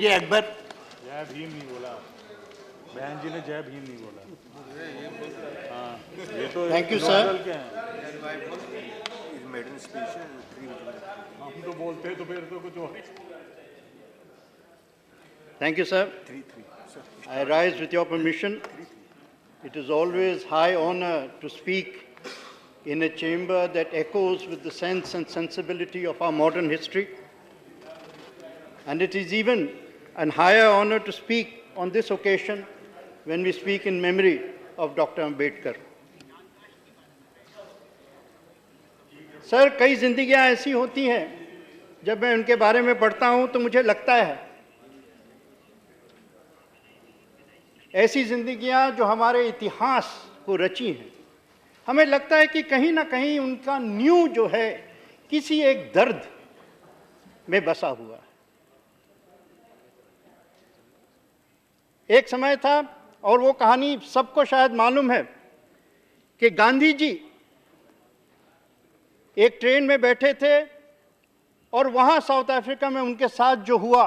लीजिए अकबर। जय भीम नहीं बोला, बहन जी ने जय भीम नहीं बोला। हाँ, ये तो Thank you, sir. नॉर्मल के हैं। हम तो बोलते हैं तो फिर तो कुछ और। Thank you, sir. I rise with your permission. It is always high honor to speak in a chamber that echoes with the sense and sensibility of our modern history. And it is even an higher honor to speak on this occasion when we speak in memory of Dr. Ambedkar. Sir, कई जिंदगियां ऐसी होती हैं जब मैं उनके बारे में पढ़ता हूं तो मुझे लगता है ऐसी जिंदगियां जो हमारे इतिहास को रची हैं, हमें लगता है कि कहीं ना कहीं उनका न्यू जो है किसी एक दर्द में बसा हुआ है। एक समय था और वो कहानी सबको शायद मालूम है कि गांधी जी एक ट्रेन में बैठे थे और वहाँ साउथ अफ्रीका में उनके साथ जो हुआ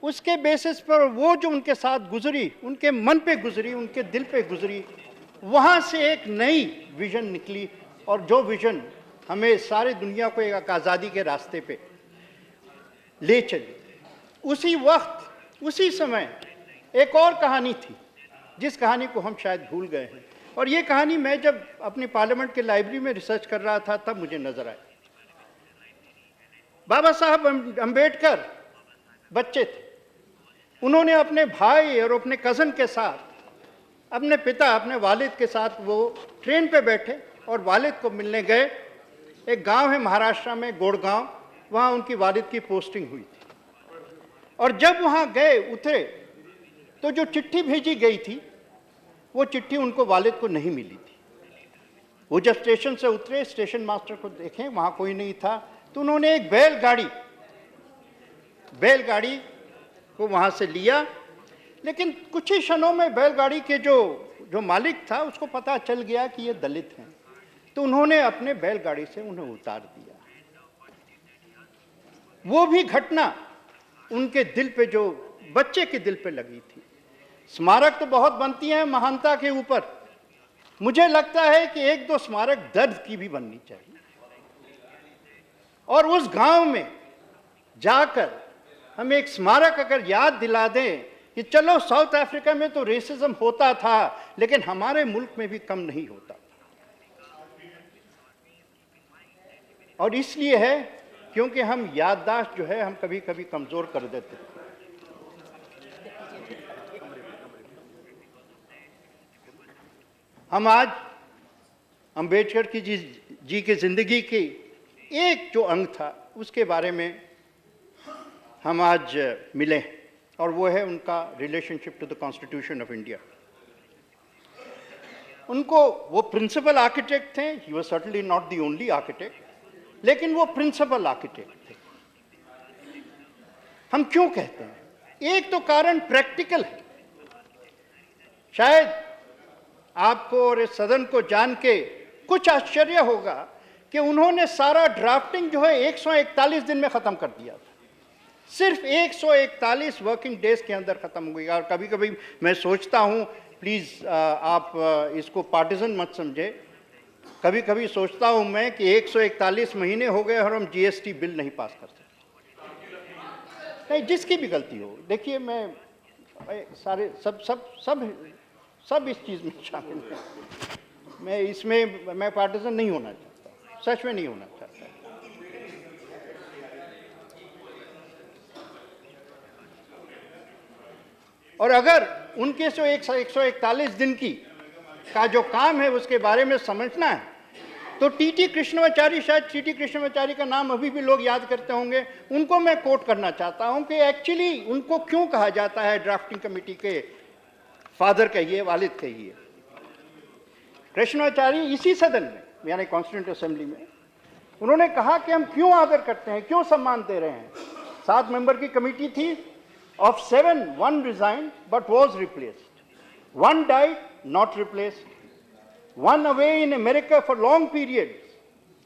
उसके बेसिस पर वो जो उनके साथ गुजरी, उनके मन पे गुजरी, उनके दिल पे गुजरी, वहाँ से एक नई विजन निकली और जो विजन हमें सारी दुनिया को एक आज़ादी के रास्ते पे ले चली। उसी वक्त, उसी समय एक और कहानी थी जिस कहानी को हम शायद भूल गए हैं, और ये कहानी मैं जब अपनी पार्लियामेंट के लाइब्रेरी में रिसर्च कर रहा था तब मुझे नजर आई। बाबा साहब अंबेडकर बच्चे थे, उन्होंने अपने भाई और अपने कज़न के साथ, अपने पिता, अपने वालिद के साथ वो ट्रेन पे बैठे और वालिद को मिलने गए। एक गांव है महाराष्ट्र में, गोड़गांव, वहाँ उनकी वालिद की पोस्टिंग हुई थी। और जब वहाँ गए, उतरे, तो जो चिट्ठी भेजी गई थी वो चिट्ठी उनको वालिद को नहीं मिली थी। वो जब स्टेशन से उतरे, स्टेशन मास्टर को देखें, वहाँ कोई नहीं था, तो उन्होंने एक बैलगाड़ी को वहाँ से लिया। लेकिन कुछ ही क्षणों में बैलगाड़ी के जो मालिक था उसको पता चल गया कि ये दलित हैं, तो उन्होंने अपने बैलगाड़ी से उन्हें उतार दिया। वो भी घटना उनके दिल पे, जो बच्चे के दिल पे लगी थी। स्मारक तो बहुत बनती हैं महानता के ऊपर, मुझे लगता है कि एक दो स्मारक दर्द की भी बननी चाहिए। और उस गांव में जाकर हम एक स्मारक अगर याद दिला दें कि चलो साउथ अफ्रीका में तो रेसिज्म होता था लेकिन हमारे मुल्क में भी कम नहीं होता, और इसलिए है क्योंकि हम याददाश्त जो है हम कभी कभी कमजोर कर देते हैं। हम आज अंबेडकर की जी की जिंदगी की एक जो अंग था उसके बारे में हम आज मिले, और वो है उनका relationship to the constitution of India. उनको वो प्रिंसिपल आर्किटेक्ट थे, he was certainly not the only architect, लेकिन वो प्रिंसिपल आर्किटेक्ट थे। हम क्यों कहते हैं? एक तो कारण प्रैक्टिकल है। शायद आपको और इस सदन को जान के कुछ आश्चर्य होगा कि उन्होंने सारा ड्राफ्टिंग जो है 141 दिन में ख़त्म कर दिया था। सिर्फ 141 वर्किंग डेज के अंदर ख़त्म हुई। और कभी कभी मैं सोचता हूँ, प्लीज़ आप इसको पार्टिजन मत समझे, कभी कभी सोचता हूँ मैं कि 141 महीने हो गए और हम जीएसटी बिल नहीं पास कर सकते। नहीं, जिसकी भी गलती हो, देखिए मैं सारे सब इस चीज़ में शामिल है। मैं इसमें मैं पार्टिजन नहीं होना चाहता, सच में नहीं होना चाहता। और अगर उनके 141 दिन का जो काम है उसके बारे में समझना है तो टीटी कृष्णमाचारी, शायद टीटी कृष्णमाचारी का नाम अभी भी लोग याद करते होंगे, उनको मैं कोट करना चाहता हूं कि एक्चुअली उनको क्यों कहा जाता है ड्राफ्टिंग कमेटी के फादर कहिए, वालिद कहिए। कृष्णमाचारी इसी सदन में, यानी कॉन्स्टिट्यूंट असेंबली में, उन्होंने कहा कि हम क्यों आदर करते हैं, क्यों सम्मान दे रहे हैं। 7 मेंबर की कमेटी थी, of 7, 1 resigned but was replaced. 1 died, not replaced. 1 away in America for long periods.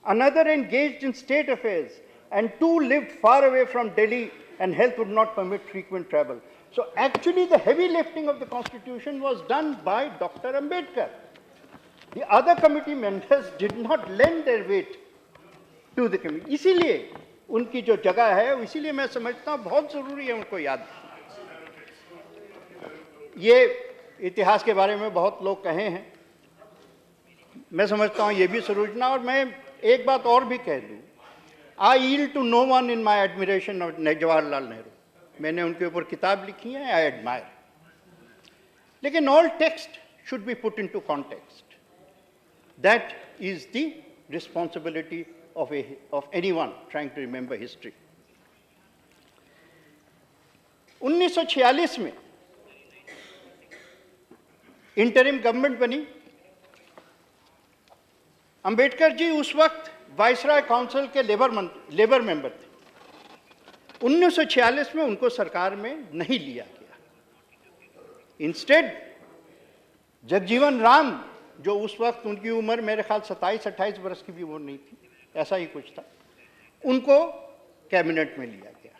Another engaged in state affairs. And 2 lived far away from Delhi and health would not permit frequent travel. So actually the heavy lifting of the constitution was done by Dr. Ambedkar. The other committee members did not lend their weight to the committee. इसीलिए उनकी जो जगह है, इसीलिए मैं समझता हूँ बहुत ज़रूरी है उनको याद रखना। ये इतिहास के बारे में बहुत लोग कहे हैं, मैं समझता हूँ ये भी समझना। और मैं एक बात और भी कह दूँ, I yield to no one in my admiration of Jawaharlal Nehru. मैंने उनके ऊपर किताब लिखी है, I admire। लेकिन all text should be put into context. That is the responsibility of anyone trying to remember history. 1946 में इंटरिम गवर्नमेंट बनी। अंबेडकर जी उस वक्त वाइसराय काउंसिल के लेबर मेंबर थे। 1946 में उनको सरकार में नहीं लिया गया। इंस्टेड जगजीवन राम, जो उस वक्त उनकी उम्र मेरे ख्याल 27-28 वर्ष की भी वो नहीं थी, ऐसा ही कुछ था, उनको कैबिनेट में लिया गया।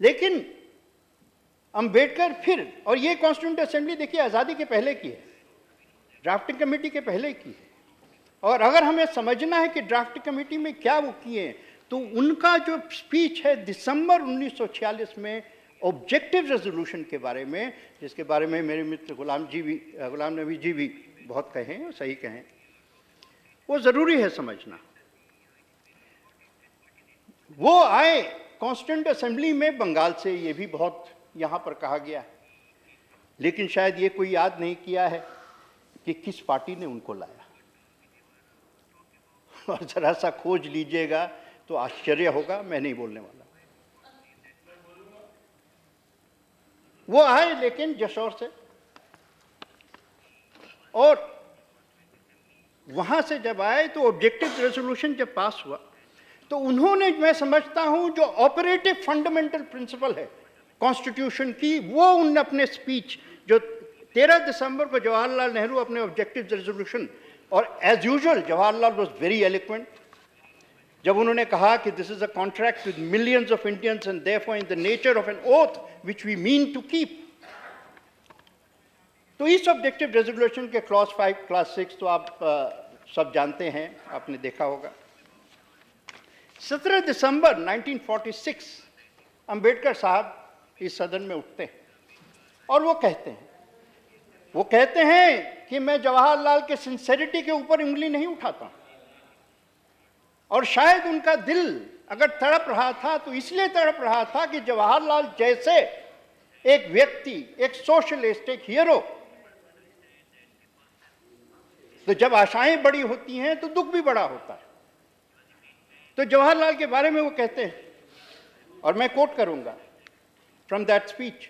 लेकिन अंबेडकर फिर, और ये कॉन्स्टिट्यूंट असेंबली देखिए आज़ादी के पहले की है, ड्राफ्टिंग कमेटी के पहले की है। और अगर हमें समझना है कि ड्राफ्टिंग कमेटी में क्या वो किए, तो उनका जो स्पीच है दिसंबर 1946 में ऑब्जेक्टिव रेजोल्यूशन के बारे में, जिसके बारे में मेरे मित्र गुलाम नबी जी भी बहुत कहे हैं, सही कहें, वो ज़रूरी है समझना। वो आए कॉन्स्टिट्यूंट असेंबली में बंगाल से, ये भी बहुत यहाँ पर कहा गया है, लेकिन शायद ये कोई याद नहीं किया है कि किस पार्टी ने उनको लाया। और ज़रा सा खोज लीजिएगा तो आश्चर्य होगा, मैं नहीं बोलने वाला। वो आए लेकिन जशोर से, और वहां से जब आए तो ऑब्जेक्टिव रेजोल्यूशन जब पास हुआ तो उन्होंने, मैं समझता हूं, जो ऑपरेटिव फंडामेंटल प्रिंसिपल है कॉन्स्टिट्यूशन की, वो उन्होंने अपने स्पीच, जो 13 दिसंबर को जवाहरलाल नेहरू अपने ऑब्जेक्टिव रेजोल्यूशन, और as usual Jawaharlal was very eloquent, जब उन्होंने कहा कि this is a contract with millions of Indians and therefore in the nature of an oath which we mean to keep. तो इस ऑब्जेक्टिव रेजोल्यूशन के क्लॉज 5, क्लॉज 6 तो आप सब जानते हैं, आपने देखा होगा। 17 दिसंबर 1946 अंबेडकर साहब इस सदन में उठते हैं और वो कहते हैं कि मैं जवाहरलाल के सिंसेरिटी के ऊपर उंगली नहीं उठाता, और शायद उनका दिल अगर तड़प रहा था तो इसलिए तड़प रहा था कि जवाहरलाल जैसे एक व्यक्ति, एक सोशलिस्ट, एक हीरो, तो जब आशाएं बड़ी होती हैं तो दुख भी बड़ा होता है। तो जवाहरलाल के बारे में वो कहते हैं, और मैं कोट करूंगा from that speech,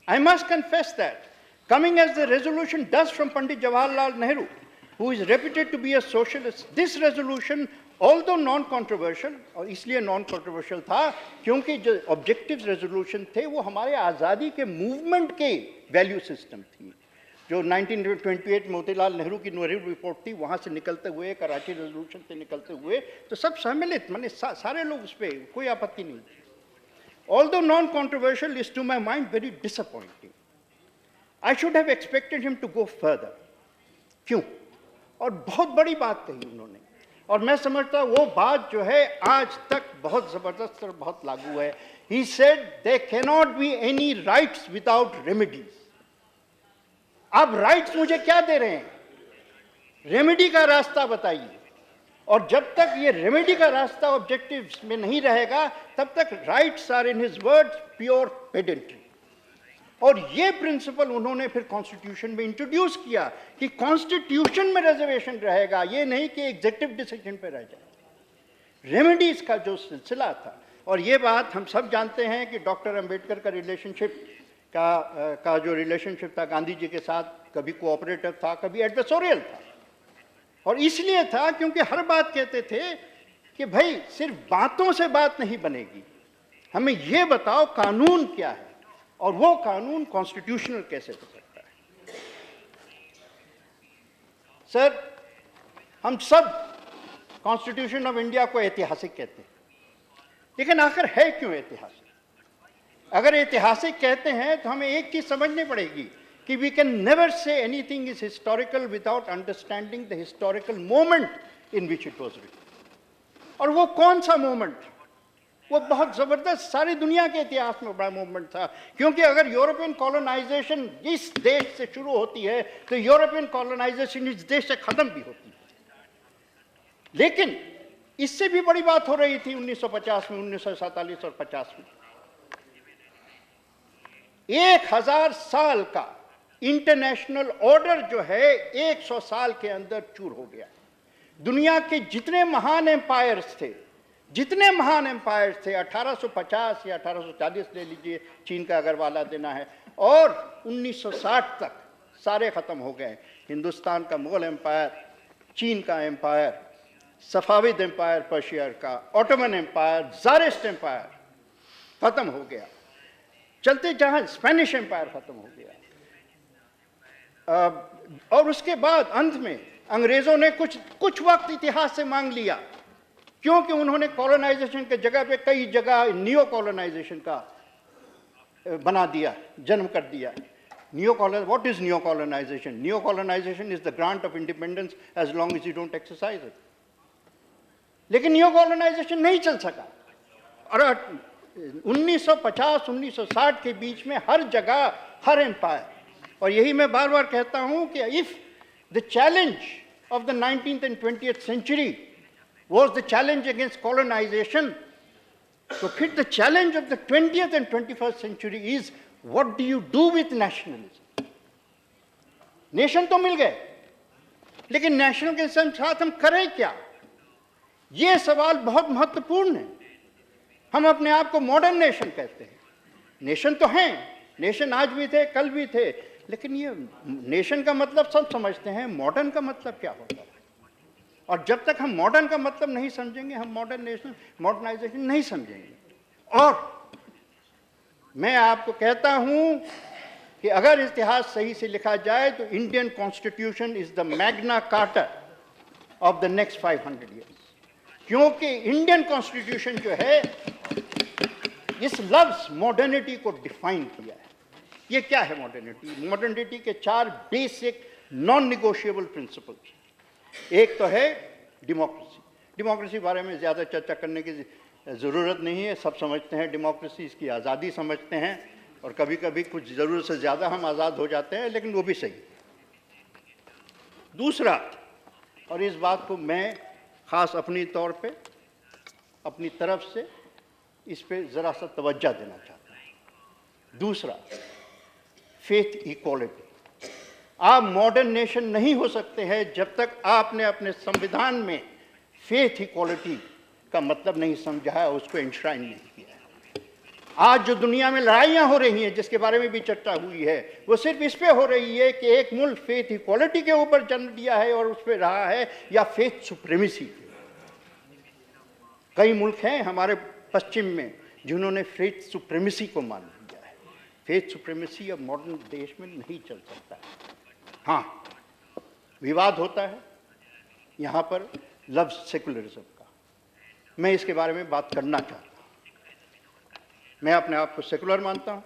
I must confess that coming as the resolution does from Pandit Jawaharlal Nehru, who is reputed to be a socialist, this resolution, although non-controversial, और इसलिए non-controversial था क्योंकि जो objective resolution थे वो हमारे आज़ादी के मूवमेंट के वैल्यू सिस्टम थी, जो 1928 मोतीलाल नेहरू की नेहरू रिपोर्ट थी, वहाँ से निकलते हुए, कराची रेजोल्यूशन से निकलते हुए, तो सब सम्मिलित, माने सारे लोग उस पर, कोई आपत्ति नहीं थी। Although non-controversial, is to my mind very disappointing. I should have expected him to go further. क्यों? और बहुत बड़ी बात कही उन्होंने, और मैं समझता हूँ वो बात जो है आज तक बहुत ज़बरदस्त और बहुत लागू है। He said there cannot be any rights without remedies. आप राइट्स मुझे क्या दे रहे हैं? रेमेडी का रास्ता बताइए। और जब तक ये रेमेडी का रास्ता ऑब्जेक्टिव्स में नहीं रहेगा, तब तक rights are in his words pure pedantry. और ये प्रिंसिपल उन्होंने फिर कॉन्स्टिट्यूशन में इंट्रोड्यूस किया कि कॉन्स्टिट्यूशन में रिजर्वेशन रहेगा, ये नहीं कि एग्जीक्यूटिव डिसीजन पे रह जाए। रेमेडीज का जो सिलसिला था, और ये बात हम सब जानते हैं कि डॉक्टर अंबेडकर का रिलेशनशिप का जो रिलेशनशिप था गांधी जी के साथ, कभी कोऑपरेटिव था, कभी एडवर्सोरियल था। और इसलिए था क्योंकि हर बात कहते थे कि भाई सिर्फ बातों से बात नहीं बनेगी, हमें ये बताओ कानून क्या है, और वो कानून कॉन्स्टिट्यूशनल कैसे हो सकता है। सर, हम सब कॉन्स्टिट्यूशन ऑफ इंडिया को ऐतिहासिक कहते हैं, लेकिन आखिर है क्यों ऐतिहासिक? अगर ऐतिहासिक कहते हैं तो हमें एक चीज समझनी पड़ेगी कि we can never say anything is historical without understanding the historical moment in which it was written. और वो कौन सा मोमेंट? वो बहुत जबरदस्त, सारी दुनिया के इतिहास में बड़ा मूवमेंट था। क्योंकि अगर यूरोपियन कॉलोनाइजेशन इस देश से शुरू होती है तो यूरोपियन कॉलोनाइजेशन इस देश से खत्म भी होती है। लेकिन इससे भी बड़ी बात हो रही थी 1950 में, 1947 और 50 में। 1000 साल का इंटरनेशनल ऑर्डर जो है 100 साल के अंदर चूर हो गया। दुनिया के जितने महान एम्पायर्स थे, 1850 या 1840 ले लीजिए, चीन का अगर वाला देना है, और 1960 तक सारे खत्म हो गए। हिंदुस्तान का मुगल एम्पायर, चीन का एम्पायर, सफाविद एम्पायर पर्शिया का, ऑटोमन एम्पायर, ज़ारिस्ट एम्पायर खत्म हो गया। चलते जहां स्पेनिश एम्पायर खत्म हो गया। और उसके बाद अंत में अंग्रेजों ने कुछ वक्त इतिहास से मांग लिया, क्योंकि उन्होंने कॉलोनाइजेशन के जगह पे कई जगह नियो कॉलोनाइजेशन का बना दिया, जन्म कर दिया। What is neo colonization? Neo colonization is the grant of independence as long as you don't exercise it. लेकिन नियो कॉलोनाइजेशन नहीं चल सका। और 1950-1960 के बीच में हर जगह हर एम्पायर, और यही मैं बार बार कहता हूं कि if the challenge of the 19th and 20th century was the challenge against colonization, so फिर the challenge of the 20th and 21st century is what do you do with nationalism? Nation तो मिल गए, लेकिन national के साथ हम करें क्या? ये सवाल बहुत महत्वपूर्ण है। हम अपने आप को मॉडर्न नेशन कहते हैं। नेशन तो हैं, नेशन आज भी थे, कल भी थे, लेकिन ये नेशन का मतलब सब समझते हैं, मॉडर्न का मतलब क्या होता है? और जब तक हम मॉडर्न का मतलब नहीं समझेंगे, हम मॉडर्नाइजेशन नहीं समझेंगे। और मैं आपको कहता हूं कि अगर इतिहास सही से लिखा जाए तो Indian constitution is the Magna carta of the next 500 years. क्योंकि इंडियन कॉन्स्टिट्यूशन जो है इस लफ्ज मॉडर्निटी को डिफाइन किया है। ये क्या है मॉडर्निटी? मॉडर्निटी के 4 बेसिक नॉन निगोशिएबल प्रिंसिपल्स। एक तो है डेमोक्रेसी। डेमोक्रेसी बारे में ज़्यादा चर्चा करने की ज़रूरत नहीं है, सब समझते हैं डेमोक्रेसी, इसकी आज़ादी समझते हैं, और कभी कभी कुछ ज़रूरत से ज़्यादा हम आज़ाद हो जाते हैं, लेकिन वो भी सही। दूसरा, और इस बात को मैं ख़ास अपनी तौर पे अपनी तरफ से इस पे ज़रा सा तवज्जो देना चाहता हूँ। दूसरा, फेथ इक्वालिटी। आप मॉडर्न नेशन नहीं हो सकते हैं जब तक आपने अपने संविधान में फेथ इक्वालिटी का मतलब नहीं समझा है, उसको इंश्राइन नहीं किया है। आज जो दुनिया में लड़ाइयाँ हो रही हैं, जिसके बारे में भी चर्चा हुई है, वो सिर्फ इस पे हो रही है कि एक मुल्क फेथ इक्वालिटी के ऊपर जन्म लिया है और उस पर रहा है, या फेथ सुप्रीमेसी। कई मुल्क हैं हमारे पश्चिम में जिन्होंने फेथ सुप्रीमेसी को मान लिया है। फेथ सुप्रीमेसी अब मॉडर्न देश में नहीं चल सकता है। हाँ, विवाद होता है यहाँ पर लफ्ज़ सेकुलरिज्म का। मैं इसके बारे में बात करना चाहता हूँ। मैं अपने आप को सेकुलर मानता हूँ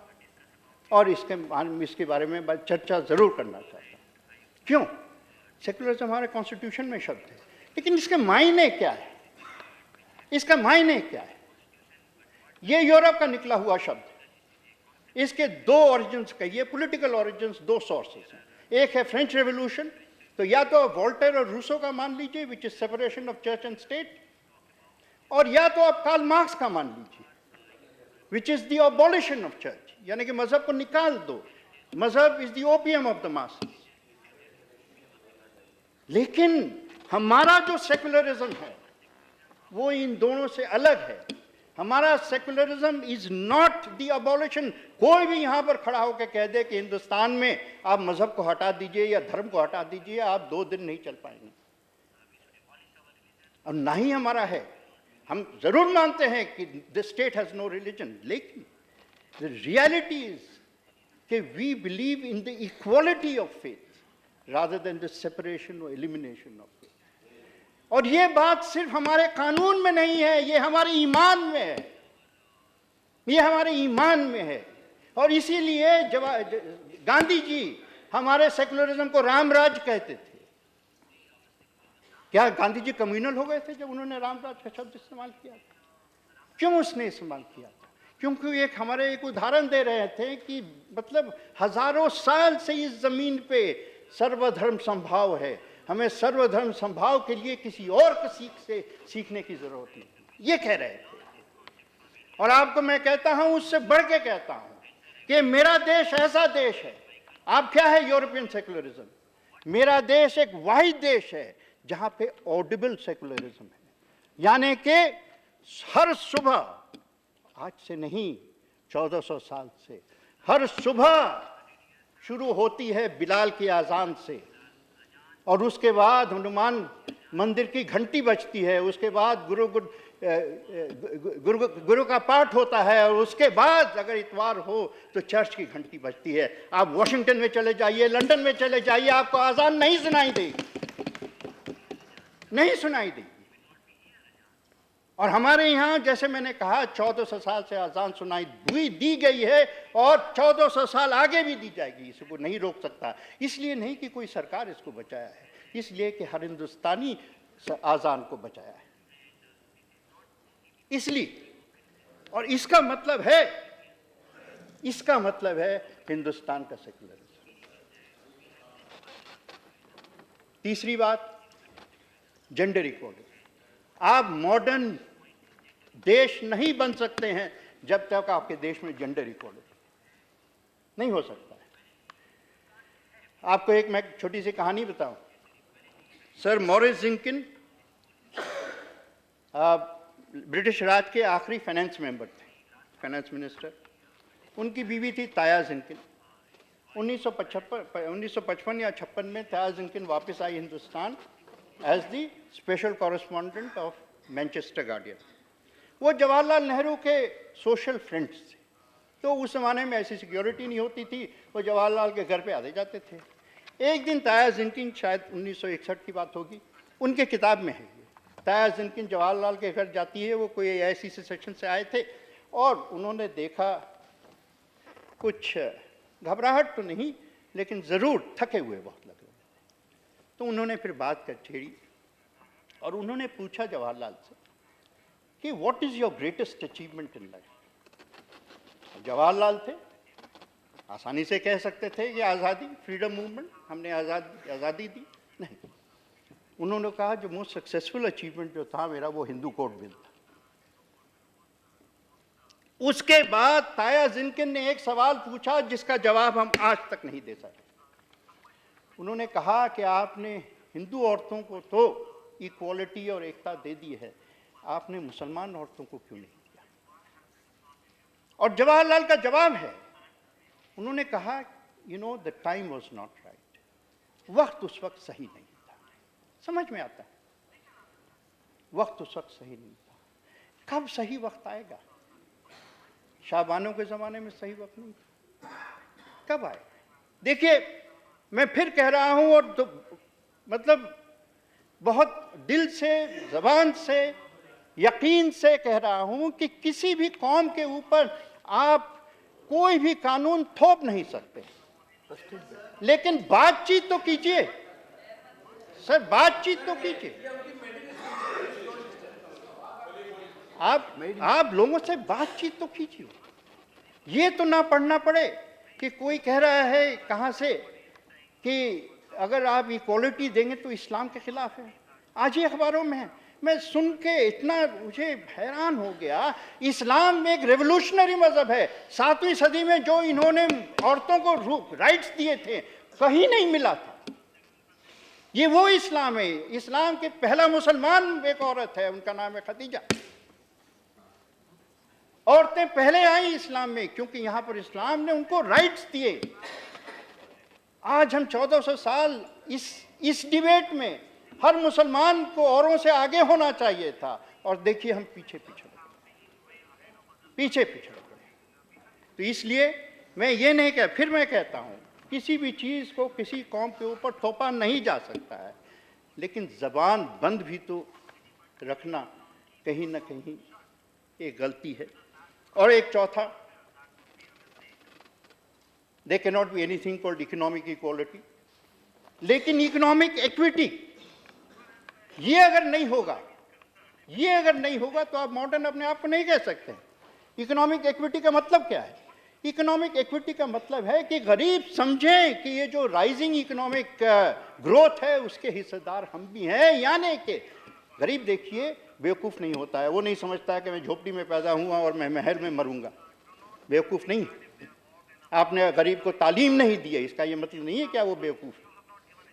और इसके बारे में चर्चा ज़रूर करना चाहता हूँ। क्यों? सेकुलरिज्म हमारे कॉन्स्टिट्यूशन में शब्द है, लेकिन इसके मायने क्या है? इसका मायने क्या है? ये यूरोप का निकला हुआ शब्द है। इसके 2 ऑरिजिन्स कहिए, पॉलिटिकल ऑरिजिन्स, 2 सोर्सेस हैं। एक है फ्रेंच रेवोल्यूशन, तो या तो वोल्टेयर और रूसो का मान लीजिए which is separation of church and state, और या तो आप कार्ल मार्क्स का मान लीजिए which is the abolition of church, यानी कि मजहब को निकाल दो, मजहब is the opium of the masses. लेकिन हमारा जो सेकुलरिज्म है वो इन दोनों से अलग है। हमारा secularism is not the abolition. कोई भी यहां पर खड़ा होकर कह दे कि हिंदुस्तान में आप मजहब को हटा दीजिए या धर्म को हटा दीजिए, आप 2 दिन नहीं चल पाएंगे। और ना ही हमारा है। हम जरूर मानते हैं कि the state has no religion, लेकिन द रियलिटी इज कि we believe in the equality of faith rather than the separation और एलिमिनेशन ऑफ फेथ। और ये बात सिर्फ हमारे कानून में नहीं है, ये हमारे ईमान में है। ये हमारे ईमान में है। और इसीलिए गांधी जी हमारे सेकुलरिज्म को रामराज कहते थे। क्या गांधी जी कम्युनल हो गए थे जब उन्होंने रामराज का शब्द इस्तेमाल किया था? क्यों उसने इस्तेमाल किया था? क्योंकि एक उदाहरण दे रहे थे कि मतलब हजारों साल से इस जमीन पे सर्वधर्म संभाव है, हमें सर्वधर्म संभाव के लिए किसी और को सीखने की जरूरत नहीं, ये कह रहे थे। और आपको मैं कहता हूं, उससे बढ़ के कहता हूं कि मेरा देश ऐसा देश है। आप क्या है यूरोपियन सेकुलरिज्म? मेरा देश एक वाहिद देश है जहां पे ऑडिबल सेकुलरिज्म है, यानी कि हर सुबह, आज से नहीं 1400 साल से, हर सुबह शुरू होती है बिलाल की आजान से, और उसके बाद हनुमान मंदिर की घंटी बजती है, उसके बाद गुरु का पाठ होता है, और उसके बाद अगर इतवार हो तो चर्च की घंटी बजती है। आप वॉशिंगटन में चले जाइए, लंदन में चले जाइए, आपको आजान नहीं सुनाई देगी, नहीं सुनाई देगी। और हमारे यहाँ, जैसे मैंने कहा, 1400 साल से आजान सुनाई दी गई है, और 1400 साल आगे भी दी जाएगी, इसको नहीं रोक सकता। इसलिए नहीं कि कोई सरकार इसको बचाया है, इसलिए कि हर हिंदुस्तानी आजान को बचाया है, इसलिए। और इसका मतलब है हिंदुस्तान का सेकुलरिज्म। तीसरी बात, जेंडर इक्वालिटी। आप मॉडर्न देश नहीं बन सकते हैं जब तक आपके देश में जेंडर इक्वालिटी नहीं हो सकता है। आपको एक मैं छोटी सी कहानी बताऊं। सर मॉरिस जिंकिन ब्रिटिश राज के आखिरी फाइनेंस मेंबर थे, फाइनेंस मिनिस्टर। उनकी बीवी थी ताया जिंकिन। 1955 या 56 में ताया जिंकिन वापस आई Hindustan as the special correspondent of Manchester Guardian. वो जवाहरलाल नेहरू के सोशल फ्रेंड्स थे, तो उस जमाने में ऐसी सिक्योरिटी नहीं होती थी, वो जवाहरलाल के घर पे आते जाते थे। एक दिन ताया जिंकिन, शायद 1961 की बात होगी, उनके किताब में है ये, ताया जिंकिन जवाहरलाल के घर जाती है। वो कोई ऐसी सेक्शन से आए थे, और उन्होंने देखा कुछ घबराहट तो नहीं, लेकिन ज़रूर थके हुए बहुत लग रहे थे। तो उन्होंने फिर बात कर छेड़ी, और उन्होंने पूछा जवाहरलाल से कि what is your greatest achievement in life. Jawaharlal थे, आसानी से कह सकते थे कि आज़ादी, फ्रीडम मूवमेंट, हमने आज़ादी दी। नहीं, उन्होंने कहा जो मोस्ट सक्सेसफुल अचीवमेंट जो था मेरा, वो हिंदू कोड बिल था। उसके बाद ताया जिंकिन ने एक सवाल पूछा जिसका जवाब हम आज तक नहीं दे सके। उन्होंने कहा कि आपने हिंदू औरतों को तो इक्वालिटी और एकता दे दी है, आपने मुसलमान औरतों को क्यों नहीं दिया? और जवाहरलाल का जवाब है, उन्होंने कहा you know the time was not right, वक्त उस वक्त सही नहीं था। समझ में आता है, वक्त उस वक्त सही नहीं था। कब सही वक्त आएगा? शाहबानों के ज़माने में सही वक्त नहीं था, कब आएगा? देखिए, मैं फिर कह रहा हूं, और मतलब बहुत दिल से, ज़बान से, यकीन से कह रहा हूं कि किसी भी कौम के ऊपर आप कोई भी कानून थोप नहीं सकते, लेकिन बातचीत तो कीजिए सर, बातचीत तो कीजिए। आप लोगों से बातचीत तो कीजिए। ये तो ना पढ़ना पड़े कि कोई कह रहा है कहां से कि अगर आप इक्वालिटी देंगे तो इस्लाम के खिलाफ है। आज ही अखबारों में है, मैं सुन के इतना मुझे हैरान हो गया। इस्लाम में एक रेवोल्यूशनरी मजहब है, 7वीं सदी में जो इन्होंने औरतों को राइट्स दिए थे कहीं नहीं मिला था। ये वो इस्लाम है। इस्लाम के पहला मुसलमान एक औरत है, उनका नाम है खदीजा। औरतें पहले आई इस्लाम में क्योंकि यहां पर इस्लाम ने उनको राइट्स दिए। आज हम 1400 साल इस डिबेट में हर मुसलमान को औरों से आगे होना चाहिए था, और देखिए हम पीछे पीछे पड़े। तो इसलिए मैं ये नहीं कह, फिर मैं कहता हूं, किसी भी चीज़ को किसी कौम के ऊपर थोपा नहीं जा सकता है, लेकिन ज़बान बंद भी तो रखना कहीं ना कहीं एक गलती है। और एक चौथा, they can not be anything called economic equality, लेकिन इकोनॉमिक इक्विटी ये अगर नहीं होगा तो आप मॉडर्न अपने आप को नहीं कह सकते। इकोनॉमिक इक्विटी का मतलब क्या है? इकोनॉमिक इक्विटी का मतलब है कि गरीब समझें कि ये जो राइजिंग इकोनॉमिक ग्रोथ है उसके हिस्सेदार हम भी हैं, यानी कि गरीब देखिए बेवकूफ़ नहीं होता है, वो नहीं समझता है कि मैं झोपड़ी में पैदा हुआ और मैं महल में मरूंगा, बेवकूफ़ नहीं। आपने गरीब को तालीम नहीं दी है, इसका ये मतलब नहीं है क्या वो बेवकूफ़,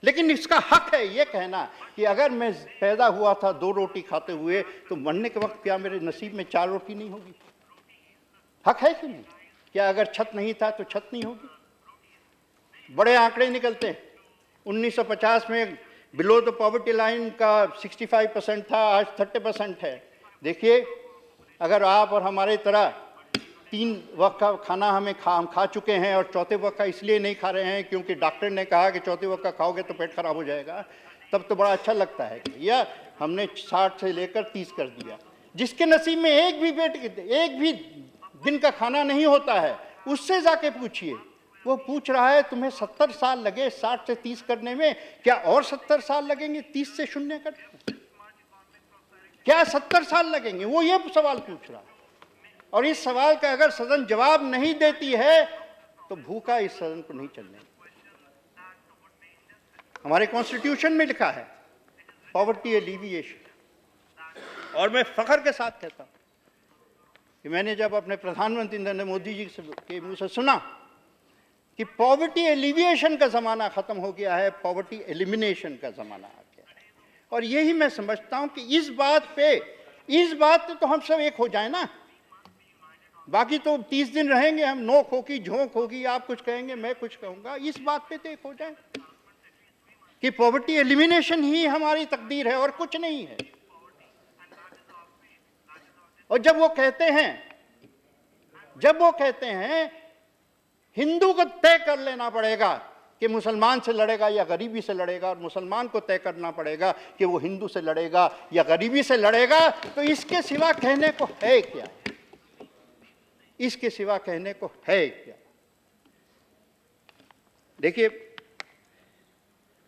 लेकिन इसका हक है ये कहना कि अगर मैं पैदा हुआ था 2 रोटी खाते हुए तो मरने के वक्त क्या मेरे नसीब में 4 रोटी नहीं होगी? हक है कि नहीं? क्या अगर छत नहीं था तो छत नहीं होगी? बड़े आंकड़े निकलते हैं। 1950 में बिलो द पॉवर्टी लाइन का 65% था, आज 30% है। देखिए, अगर आप और हमारे तरह 3 वक्त का खाना हम खा चुके हैं और चौथे वक्त का इसलिए नहीं खा रहे हैं क्योंकि डॉक्टर ने कहा कि चौथे वक्त का खाओगे तो पेट खराब हो जाएगा, तब तो बड़ा अच्छा लगता है कि या हमने 60 से लेकर 30 कर दिया। जिसके नसीब में एक भी दिन का खाना नहीं होता है, उससे जाके पूछिए, वो पूछ रहा है तुम्हें 70 साल लगे 60 से 30 करने में, क्या और 70 साल लगेंगे 30 से 0 करने? क्या 70 साल लगेंगे? वो ये सवाल पूछ रहा है। और इस सवाल का अगर सदन जवाब नहीं देती है तो भूखा इस सदन को नहीं चलने। हमारे कॉन्स्टिट्यूशन में लिखा है पॉवर्टी एलिविएशन, और मैं फख्र के साथ कहता हूं कि मैंने जब अपने प्रधानमंत्री नरेंद्र मोदी जी के मुंह से सुना कि पॉवर्टी एलिविएशन का ज़माना ख़त्म हो गया है, पॉवर्टी एलिमिनेशन का ज़माना आ गया है, और यही मैं समझता हूं कि इस बात पे तो हम सब एक हो जाए ना। बाकी तो 30 दिन रहेंगे हम, नोक होगी झोंक होगी, आप कुछ कहेंगे मैं कुछ कहूँगा, इस बात पे तो एक हो जाए कि पॉवर्टी एलिमिनेशन ही हमारी तकदीर है और कुछ नहीं है। और जब वो कहते हैं हिंदू को तय कर लेना पड़ेगा कि मुसलमान से लड़ेगा या गरीबी से लड़ेगा, और मुसलमान को तय करना पड़ेगा कि वो हिंदू से लड़ेगा या गरीबी से लड़ेगा, तो इसके सिवा कहने को है क्या? इसके सिवा कहने को है क्या? देखिए,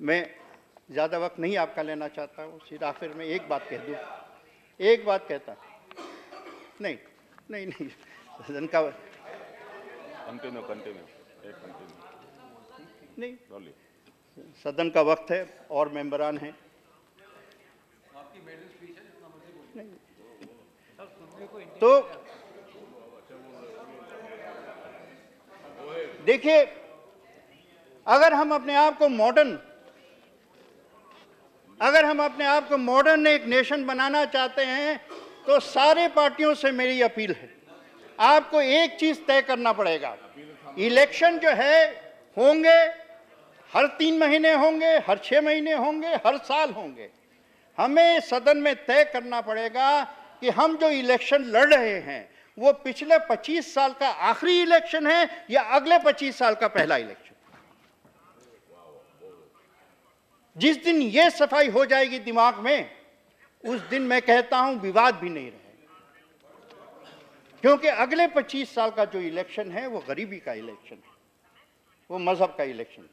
मैं ज़्यादा वक्त नहीं आपका लेना चाहता हूँ, सिर्फ आखिर में एक बात कह दूँ, एक बात कहता नहीं, सदन का कंटिन्यू नहीं, सदन का वक्त है और मेंबरान हैं। तो देखिए, अगर हम अपने आप को मॉडर्न एक नेशन बनाना चाहते हैं तो सारे पार्टियों से मेरी अपील है, आपको एक चीज तय करना पड़ेगा। इलेक्शन जो है होंगे, हर 3 महीने होंगे, हर 6 महीने होंगे, हर साल होंगे। हमें सदन में तय करना पड़ेगा कि हम जो इलेक्शन लड़ रहे हैं वो पिछले 25 साल का आखिरी इलेक्शन है या अगले 25 साल का पहला इलेक्शन। जिस दिन ये सफाई हो जाएगी दिमाग में, उस दिन मैं कहता हूं विवाद भी नहीं रहेगा, क्योंकि अगले 25 साल का जो इलेक्शन है वो गरीबी का इलेक्शन है, वो मजहब का इलेक्शन है,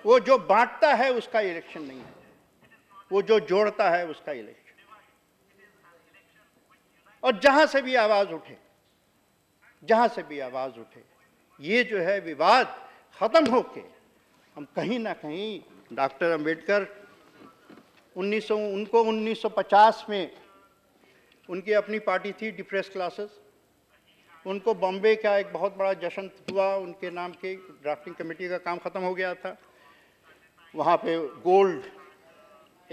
वो जो बांटता है उसका इलेक्शन नहीं है, वो जो जोड़ता है उसका इलेक्शन। और जहां से भी आवाज उठे, ये जो है विवाद खत्म होके हम कहीं ना कहीं, डॉक्टर अंबेडकर 1950 में उनकी अपनी पार्टी थी डिप्रेस क्लासेस, उनको बॉम्बे का एक बहुत बड़ा जश्न हुआ, उनके नाम के ड्राफ्टिंग कमेटी का काम ख़त्म हो गया था। वहाँ पे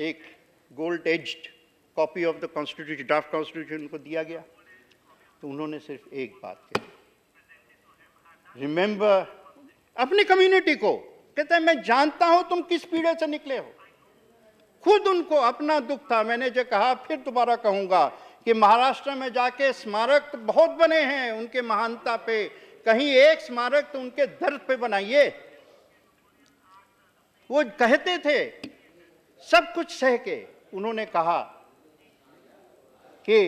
एक gold aged copy of the constitution, draft constitution उनको दिया गया, तो उन्होंने सिर्फ एक बात कही, रिमेंबर अपनी कम्युनिटी को, कहते हैं मैं जानता हूं तुम किस पीड़े से निकले हो। खुद उनको अपना दुख था। मैंने जो कहा फिर दोबारा कहूंगा कि महाराष्ट्र में जाके स्मारक तो बहुत बने हैं उनके महानता पे, कहीं एक स्मारक तो उनके दर्द पे बनाइए। वो कहते थे सब कुछ सह के, उन्होंने कहा कि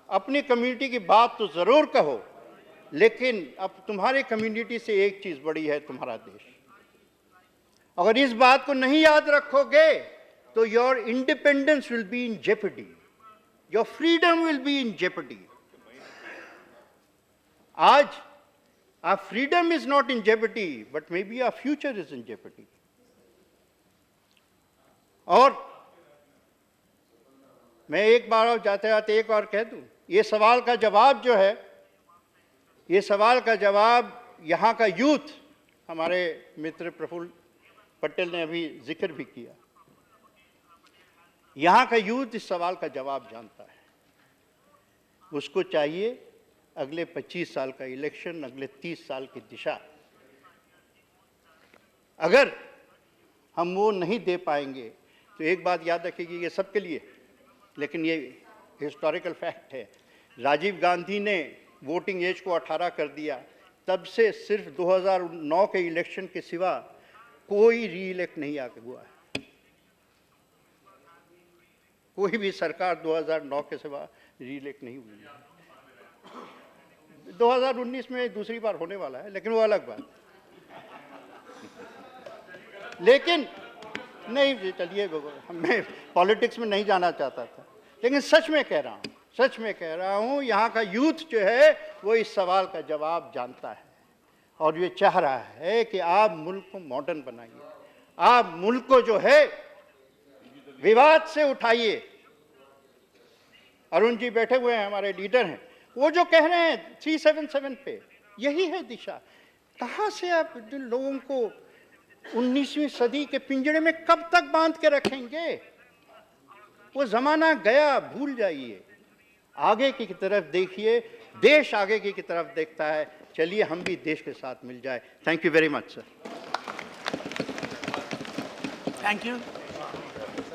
अपनी कम्युनिटी की बात तो ज़रूर कहो, लेकिन अब तुम्हारी कम्युनिटी से एक चीज़ बड़ी है, तुम्हारा देश। अगर इस बात को नहीं याद रखोगे तो your independence will be in jeopardy, your freedom will be in jeopardy. आज our freedom is not in jeopardy, but maybe our future is in jeopardy. और मैं एक बार और जाते जाते एक और कह दूं, ये सवाल का जवाब जो है, ये सवाल का जवाब यहाँ का यूथ, हमारे मित्र प्रफुल्ल पटेल ने अभी जिक्र भी किया, यहाँ का यूथ इस सवाल का जवाब जानता है। उसको चाहिए अगले 25 साल का इलेक्शन, अगले 30 साल की दिशा। अगर हम वो नहीं दे पाएंगे तो एक बात याद रखिएगा, ये सबके लिए, लेकिन ये हिस्टोरिकल फैक्ट है, राजीव गांधी ने वोटिंग एज को 18 कर दिया, तब से सिर्फ 2009 के इलेक्शन के सिवा कोई री इलेक्ट नहीं आके हुआ है। कोई भी सरकार 2009 के सिवा री इलेक्ट नहीं हुई है। 2019 में दूसरी बार होने वाला है, लेकिन वो अलग बात। लेकिन नहीं, चलिए, मैं पॉलिटिक्स में नहीं जाना चाहता था, लेकिन सच में कह रहा हूँ, यहाँ का यूथ जो है वो इस सवाल का जवाब जानता है और ये चाह रहा है कि आप मुल्क को मॉडर्न बनाइए, आप मुल्क को जो है विवाद से उठाइए। अरुण जी बैठे हुए हैं, हमारे लीडर हैं, वो जो कह रहे हैं 377 पे, यही है दिशा। कहाँ से आप लोगों को 19वीं सदी के पिंजड़े में कब तक बांध के रखेंगे? वो जमाना गया, भूल जाइए, आगे की तरफ देखिए। देश आगे की तरफ देखता है, चलिए हम भी देश के साथ मिल जाए। Thank you very much sir. Thank you.